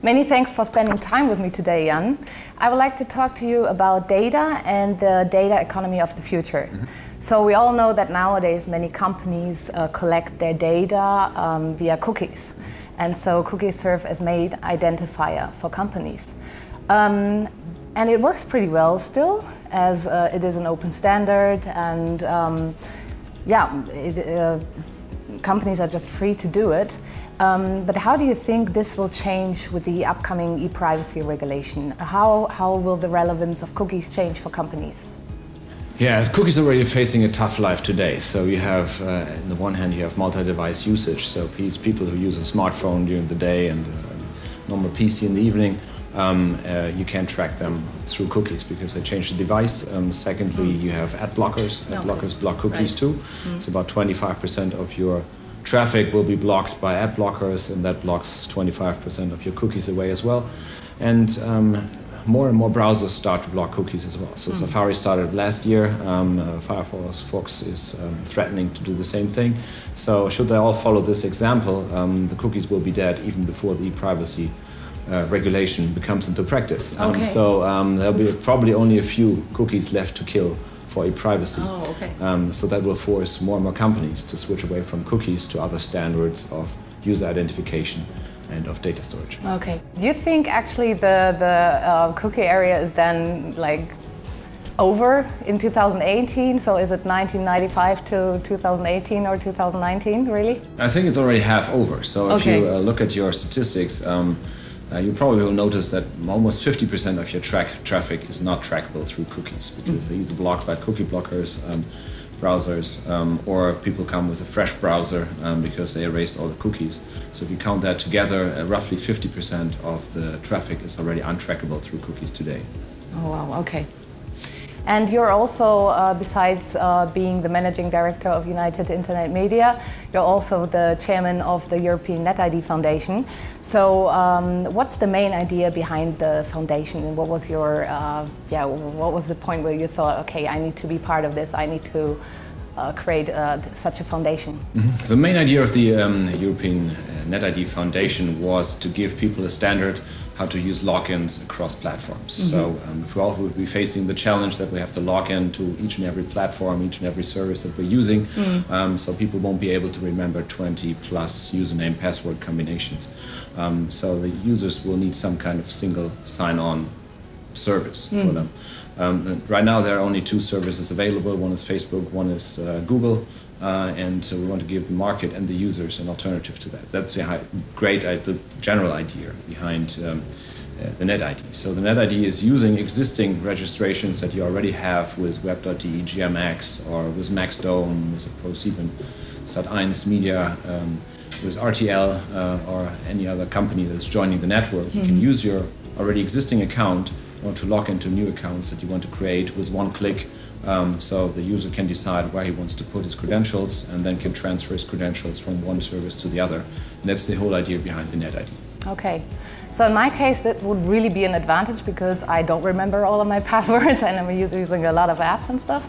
Many thanks for spending time with me today, Jan. I would like to talk to you about data and the data economy of the future. So we all know that nowadays many companies collect their data via cookies. And so cookies serve as main identifier for companies. And it works pretty well still, as it is an open standard, and companies are just free to do it. But how do you think this will change with the upcoming ePrivacy regulation? How will the relevance of cookies change for companies? Yeah, cookies are already facing a tough life today. So you have, on the one hand, you have multi-device usage. So people who use a smartphone during the day and a normal PC in the evening, you can't track them through cookies because they change the device. Secondly, you have ad blockers. Ad blockers block cookies too. So about 25% of your traffic will be blocked by ad blockers, and that blocks 25% of your cookies away as well. And more and more browsers start to block cookies as well. So Safari started last year. Firefox is threatening to do the same thing. So should they all follow this example, the cookies will be dead even before the ePrivacy regulation becomes into practice. There'll be probably only a few cookies left to kill for ePrivacy. So that will force more and more companies to switch away from cookies to other standards of user identification and of data storage. Okay. Do you think actually the cookie area is then like over in 2018? So is it 1995 to 2018 or 2019 really? I think it's already half over. So if you look at your statistics, you probably will notice that almost 50% of your traffic is not trackable through cookies because they're either blocked by cookie blockers, browsers, or people come with a fresh browser because they erased all the cookies. So if you count that together, roughly 50% of the traffic is already untrackable through cookies today. Oh wow, okay. And you're also, besides being the managing director of United Internet Media, you're also the chairman of the European netID Foundation. So what's the main idea behind the foundation, and what was your, what was the point where you thought, okay, I need to be part of this, I need to create such a foundation? The main idea of the European netID Foundation was to give people a standard how to use logins across platforms. So if we all would be facing the challenge that we have to log in to each and every platform, each and every service that we're using, so people won't be able to remember 20 plus username password combinations. So the users will need some kind of single sign-on service for them. Right now there are only two services available. One is Facebook, one is Google. And we want to give the market and the users an alternative to that. That's the general idea behind the netID. So the netID is using existing registrations that you already have with web.de, GMX, or with Maxdome, with ProSieben, Sat1 Media, with RTL, or any other company that's joining the network. You can use your already existing account or to log into new accounts that you want to create with one click. So the user can decide where he wants to put his credentials and then can transfer his credentials from one service to the other. And that's the whole idea behind the netID. Okay. So in my case, that would really be an advantage because I don't remember all of my passwords and I'm using a lot of apps and stuff.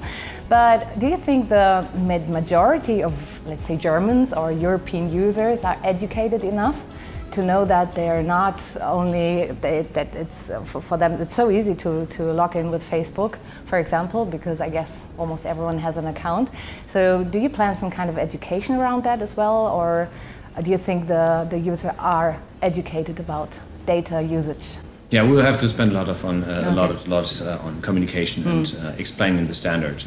But do you think the majority of, let's say, Germans or European users are educated enough to know that they're not only, that it's, for them, it's so easy to log in with Facebook, for example, because I guess almost everyone has an account. So do you plan some kind of education around that as well, or do you think the users are educated about data usage? Yeah, we'll have to spend a lot on communication and explaining the standard.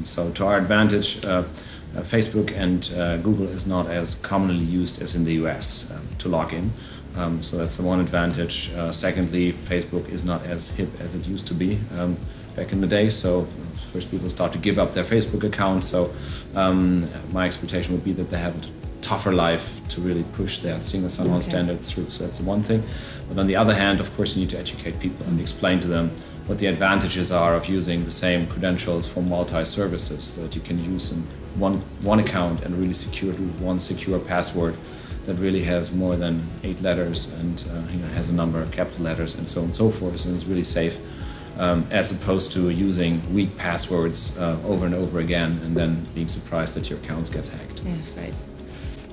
So to our advantage, Facebook and Google is not as commonly used as in the US to log in. So that's the one advantage. Secondly, Facebook is not as hip as it used to be back in the day. So first people start to give up their Facebook account. So my expectation would be that they have a tougher life to really push their single sign-on standards through. So that's the one thing. But on the other hand, of course, you need to educate people and explain to them what the advantages are of using the same credentials for multi-services, so that you can use in one account and really secure one secure password that really has more than 8 letters and has a number of capital letters and so on and so forth, and is really safe, as opposed to using weak passwords over and over again and then being surprised that your accounts gets hacked. Yes, right.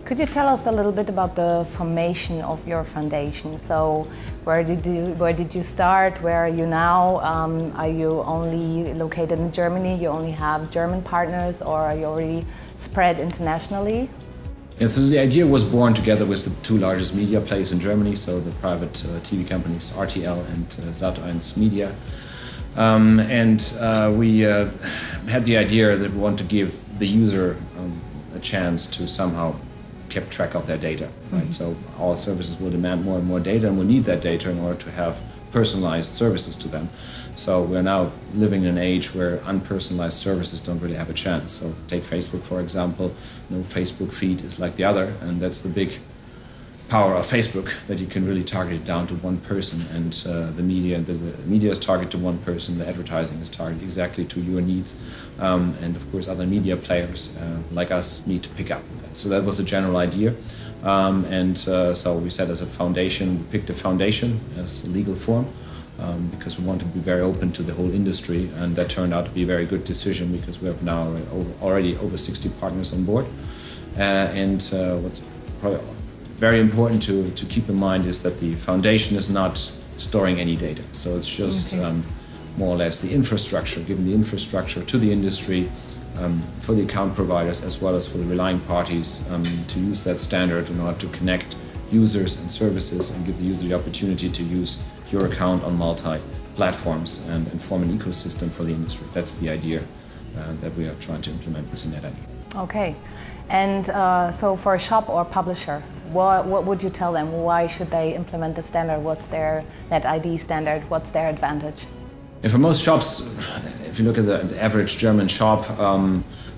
Could you tell us a little bit about the formation of your foundation? So where did you start? Where are you now? Are you only located in Germany? You only have German partners, or are you already spread internationally? Yeah, so the idea was born together with the two largest media players in Germany, so the private TV companies RTL and Sat.1 Media. We had the idea that we want to give the user a chance to somehow keep track of their data. Right? So all services will demand more and more data, and will need that data in order to have personalized services to them. So we're now living in an age where unpersonalized services don't really have a chance. So take Facebook, for example. No Facebook feed is like the other, and that's the big power of Facebook, that you can really target it down to one person, and the media is targeted to one person, the advertising is targeted exactly to your needs, and of course other media players like us need to pick up with that. So that was the general idea, so we said as a foundation, we picked a foundation as a legal form, because we want to be very open to the whole industry, and that turned out to be a very good decision, because we have now already over 60 partners on board, what's probably very important to keep in mind is that the foundation is not storing any data. So it's just more or less the infrastructure, giving the infrastructure to the industry, for the account providers as well as for the relying parties to use that standard in order to connect users and services and give the user the opportunity to use your account on multi-platforms and form an ecosystem for the industry. That's the idea that we are trying to implement with netID. Okay. And so for a shop or publisher, what would you tell them? Why should they implement the standard? What's their netID standard? What's their advantage? And for most shops, if you look at the average German shop,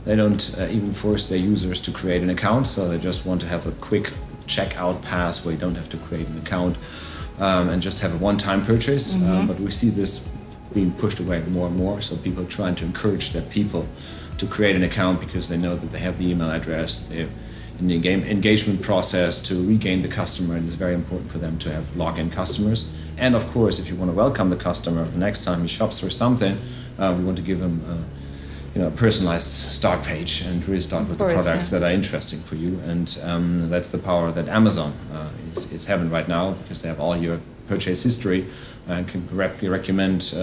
they don't even force their users to create an account, so they just want to have a quick checkout pass where you don't have to create an account and just have a one-time purchase. But we see this being pushed away more and more, so people are trying to encourage their people to create an account because they know that they have the email address. In the engagement process to regain the customer, it is very important for them to have login customers. And of course, if you want to welcome the customer the next time he shops for something, we want to give him a personalized start page and really start with the products that are interesting for you. And that's the power that Amazon is having right now, because they have all your purchase history and can correctly recommend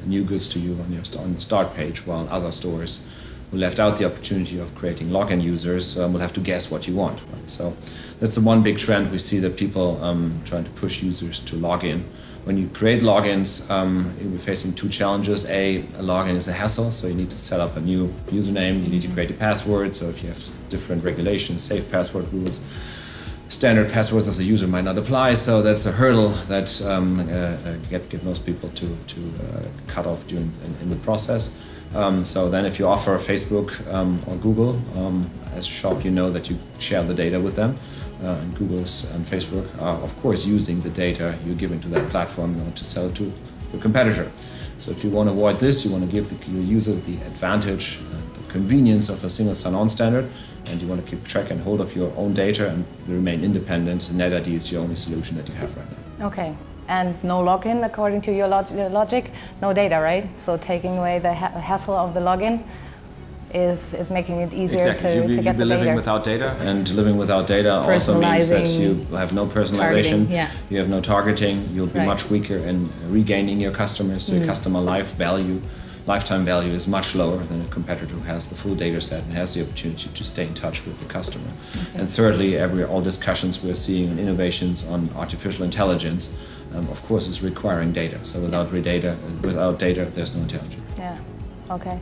new goods to you on the start page, while other stores who left out the opportunity of creating login users will have to guess what you want. Right? So that's the one big trend we see, that people trying to push users to log in. When you create logins, you'll be facing two challenges. A login is a hassle, so you need to set up a new username, you need to create a password, so if you have different regulations, safe password rules, standard passwords of the user might not apply, so that's a hurdle that get most people to cut off in the process. So then if you offer Facebook or Google as a shop, you know that you share the data with them. And Google's and Facebook are of course using the data you're giving to that platform in order to sell it to your competitor. So if you want to avoid this, you want to give your user the advantage, the convenience of a single sign-on standard, and you want to keep track and hold of your own data and remain independent, netID is your only solution that you have right now. Okay. And no login, according to your logic, no data, right? So taking away the hassle of the login is making it easier to get the data. You'll be living without data, and living without data also means that you have no personalization, you have no targeting, you'll be much weaker in regaining your customers, so your customer lifetime value is much lower than a competitor who has the full data set and has the opportunity to stay in touch with the customer. And thirdly, all discussions we're seeing and innovations on artificial intelligence, of course, is requiring data. So without data, there's no intelligence. Yeah. Okay.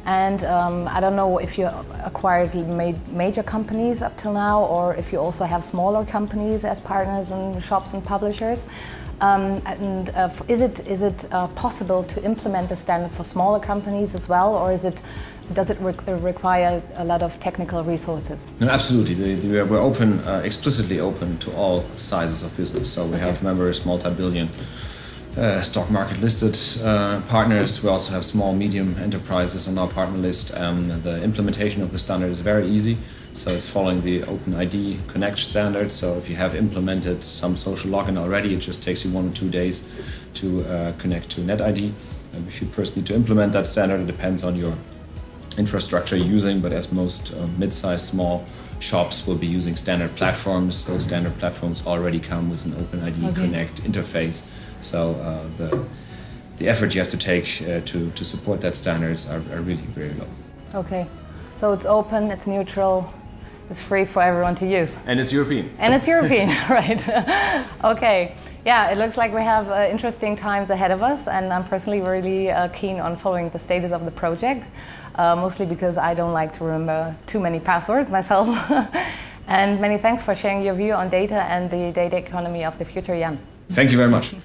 And I don't know if you acquired major companies up till now, or if you also have smaller companies as partners and shops and publishers. Is it possible to implement the standard for smaller companies as well, or does it require a lot of technical resources? No, absolutely. We're open, explicitly open to all sizes of business. So we have members, multi-billion stock market listed partners. We also have small, medium enterprises on our partner list. The implementation of the standard is very easy. So it's following the OpenID Connect standard. So if you have implemented some social login already, it just takes you 1 or 2 days to connect to netID. And if you first need to implement that standard, it depends on your infrastructure you're using, but as most mid-sized small shops will be using standard platforms. Those standard platforms already come with an OpenID Connect interface. So the effort you have to take to support that standards are really very low. Okay, so it's open, it's neutral, it's free for everyone to use. And it's European. And it's European, right. Okay, yeah, it looks like we have interesting times ahead of us, and I'm personally really keen on following the status of the project, mostly because I don't like to remember too many passwords myself. And many thanks for sharing your view on data and the data economy of the future, Jan. Thank you very much.